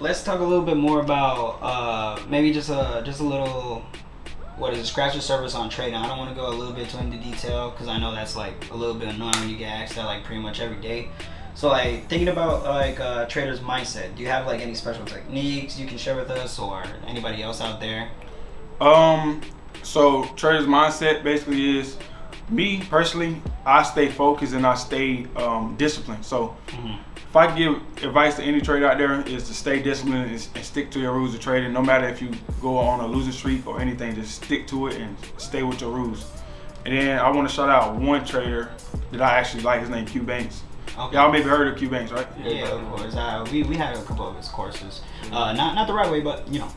let's talk a little bit more about maybe just a little, what is it, scratch the surface on trading. I don't want to go a little bit too into detail because I know that's like a little bit annoying when you get asked that like pretty much every day. So like thinking about like trader's mindset, do you have like any special techniques you can share with us or anybody else out there? So trader's mindset basically is, me personally, I stay focused and I stay disciplined. So if I give advice to any trader out there, is to stay disciplined and stick to your rules of trading. No matter if you go on a losing streak or anything, just stick to it and stay with your rules. And then I want to shout out one trader that I actually like. His name Q Banks. Okay. Y'all maybe heard of Q Banks, right? Yeah, of course. We had a couple of his courses. Not the right way, but you know.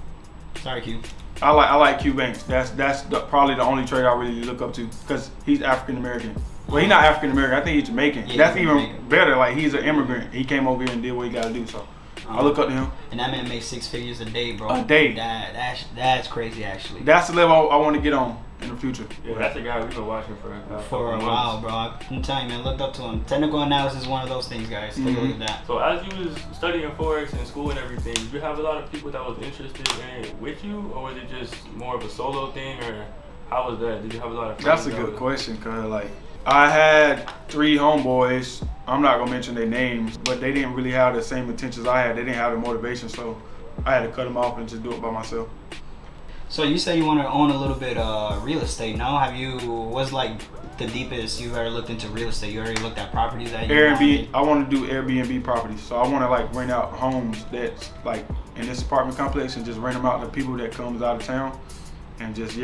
Sorry, Q. I like Q Banks. That's probably the only trader I really look up to because he's African American. Well, he's not African American. I think he's Jamaican. Yeah, that's even Jamaican. Better. Like, he's an immigrant. He came over here and did what he got to do. So I look up to him. And that man makes 6 figures a day, bro. A day. That's crazy, actually. That's the level I want to get on in the future. Yeah, that's a guy we've been watching for a while, bro. I'm telling you, man, looked up to him. Technical analysis is one of those things, guys. Take a look at that. So as you was studying Forex in school and everything, did you have a lot of people that was interested in it with you, or was it just more of a solo thing, or how was that? Did you have a lot of friends? That's a good question, cause like I had 3 homeboys. I'm not gonna mention their names, but they didn't really have the same intentions I had. They didn't have the motivation, so I had to cut them off and just do it by myself. So you say you want to own a little bit real estate. Now, what's like the deepest you've ever looked into real estate? You already looked at properties that you Airbnb. I want to do Airbnb properties. So I want to like rent out homes that's like in this apartment complex and just rent them out to people that comes out of town, and just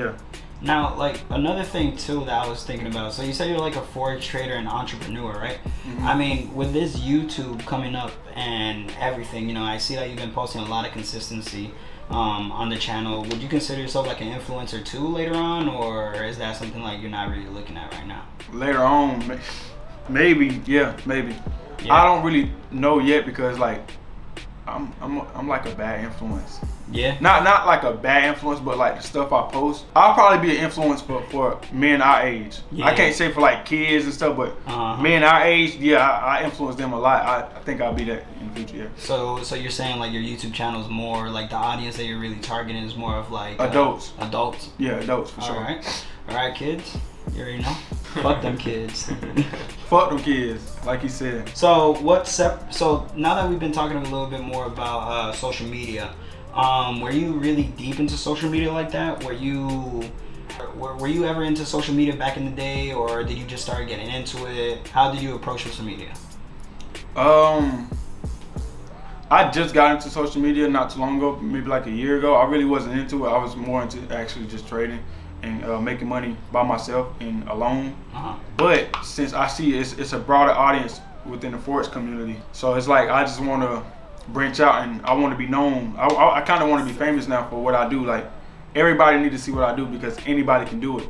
Now, like another thing too that I was thinking about. So you said you're like a forex trader and entrepreneur, right? Mm-hmm. I mean, with this YouTube coming up and everything, you know, I see that you've been posting a lot of consistency on the channel. Would you consider yourself like an influencer too later on, or is that something like you're not really looking at right now? Later on, maybe. Yeah. I don't really know yet because like I'm like a bad influence. Yeah. Not like a bad influence, but like the stuff I post, I'll probably be an influence for men our age. Yeah. I can't say for like kids and stuff, but men our age, I influence them a lot. I think I'll be that in the future. Yeah. So you're saying like your YouTube channel is more like the audience that you're really targeting is more of like adults. Adults. Yeah, adults for sure. All right, kids. You already know. Fuck them kids. Fuck them kids, like you said. So so now that we've been talking a little bit more about social media. Were you really deep into social media like that? Were you ever into social media back in the day, or did you just start getting into it? How did you approach social media? I just got into social media not too long ago, maybe like a year ago. I really wasn't into it. I was more into actually just trading and making money by myself and alone. But since I see it's a broader audience within the forex community, so it's like I just want to branch out and I want to be known. I kind of want to be famous now for what I do. Like, everybody need to see what I do because anybody can do it,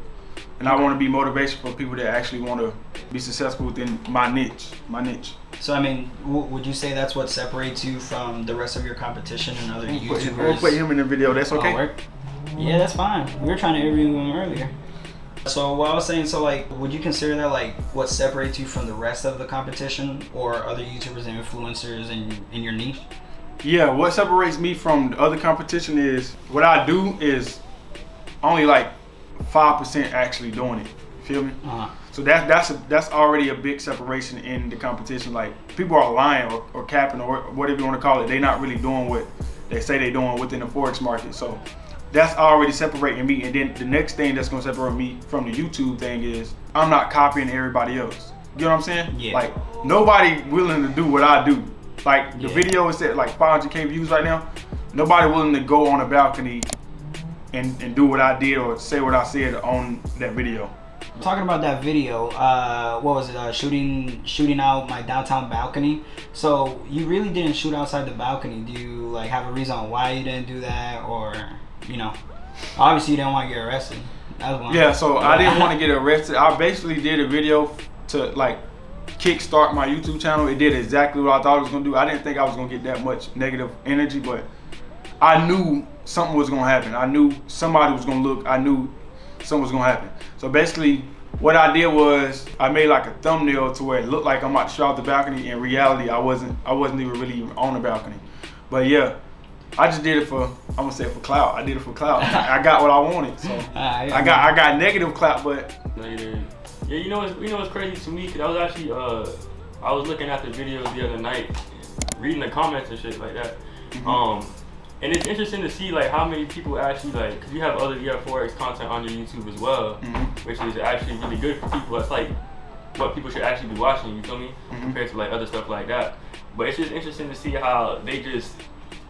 and I want to be motivation for people that actually want to be successful within my niche. So I mean, would you say that's what separates you from the rest of your competition and other YouTubers? We'll put him in the video. That's okay. Yeah, that's fine. We were trying to interview him earlier. So what I was saying, so like, would you consider that like what separates you from the rest of the competition or other YouTubers and influencers in your niche? Yeah, what separates me from the other competition is what I do is only like 5% actually doing it. You feel me? So that's already a big separation in the competition. Like, people are lying or capping or whatever you want to call it. They're not really doing what they say they're doing within the forex market. So that's already separating me. And then the next thing that's gonna separate me from the YouTube thing is I'm not copying everybody else. You know what I'm saying? Yeah. Like, nobody willing to do what I do. Like, the video is at like 500K views right now. Nobody willing to go on a balcony and do what I did or say what I said on that video. Talking about that video, what was it? Shooting out my downtown balcony. So you really didn't shoot outside the balcony. Do you like have a reason why you didn't do that, or you know, obviously you didn't want to get arrested. Yeah, so I didn't want to get arrested. I basically did a video to like kickstart my YouTube channel. It did exactly what I thought it was gonna do. I didn't think I was gonna get that much negative energy, but I knew something was gonna happen. I knew somebody was gonna look. I knew something was gonna happen. So basically, what I did was I made like a thumbnail to where it looked like I'm about to shoot out the balcony. In reality, I wasn't even really on the balcony. But yeah, I just did it for, I'm gonna say for clout. I did it for clout. I got what I wanted. So I got negative clout, but no, you didn't. Yeah, you know what's crazy to me? Cause I was actually I was looking at the videos the other night, reading the comments and shit like that. And it's interesting to see like how many people actually like, cause you have forex content on your YouTube as well, which is actually really good for people. That's like what people should actually be watching. You feel me? Compared to like other stuff like that. But it's just interesting to see how they just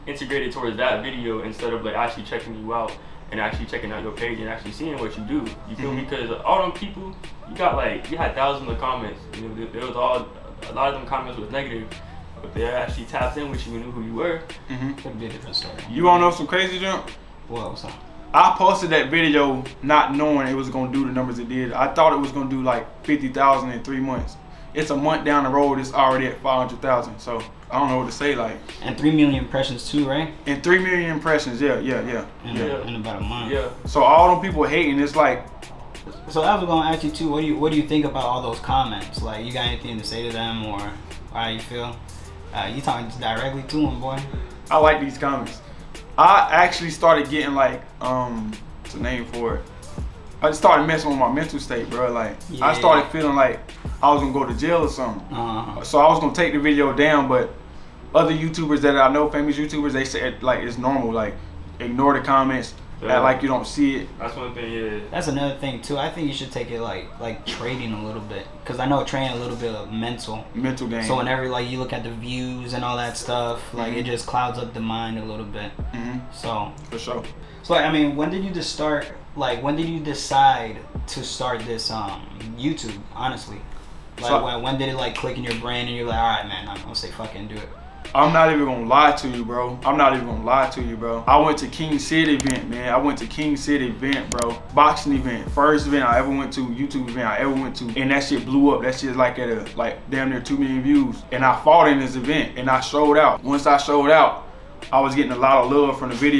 integrated towards that video instead of like actually checking you out and actually checking out your page and actually seeing what you do. You feel me? Because all them people, you had thousands of comments. You know, there was a lot of them comments was negative. If they actually tapped in with you and knew who you were, it'd be a different story. You wanna know some crazy jump? What's up? I posted that video not knowing it was gonna do the numbers it did. I thought it was gonna do like 50,000 in 3 months. It's a month down the road, it's already at 500,000. So I don't know what to say, like. And 3 million impressions too, right? And 3 million impressions, yeah. In about a month. Yeah. So all them people hating, it's like. So I was gonna ask you too. What do you think about all those comments? Like, you got anything to say to them, or how you feel? You talking directly to them, boy. I like these comments. I actually started getting like, what's the name for it? I just started messing with my mental state, bro. Like, I started feeling like I was gonna go to jail or something. So I was gonna take the video down, but other YouTubers that I know, famous YouTubers, they said like it's normal, like ignore the comments, act like you don't see it. That's one thing, yeah. That's another thing too. I think you should take it like trading a little bit, cause I know trading a little bit of mental game. So whenever like you look at the views and all that stuff, like it just clouds up the mind a little bit. So for sure. So like, I mean, when did you just start? Like, when did you decide to start this YouTube? Honestly, like so, when did it like click in your brain and you're like, all right, man, I'm gonna say fucking do it. I'm not even gonna lie to you, bro. I went to King City event, man. Bro. Boxing event. First event I ever went to, YouTube event I ever went to. And that shit blew up. That shit like at damn near 2 million views. And I fought in this event and I showed out. Once I showed out, I was getting a lot of love from the video.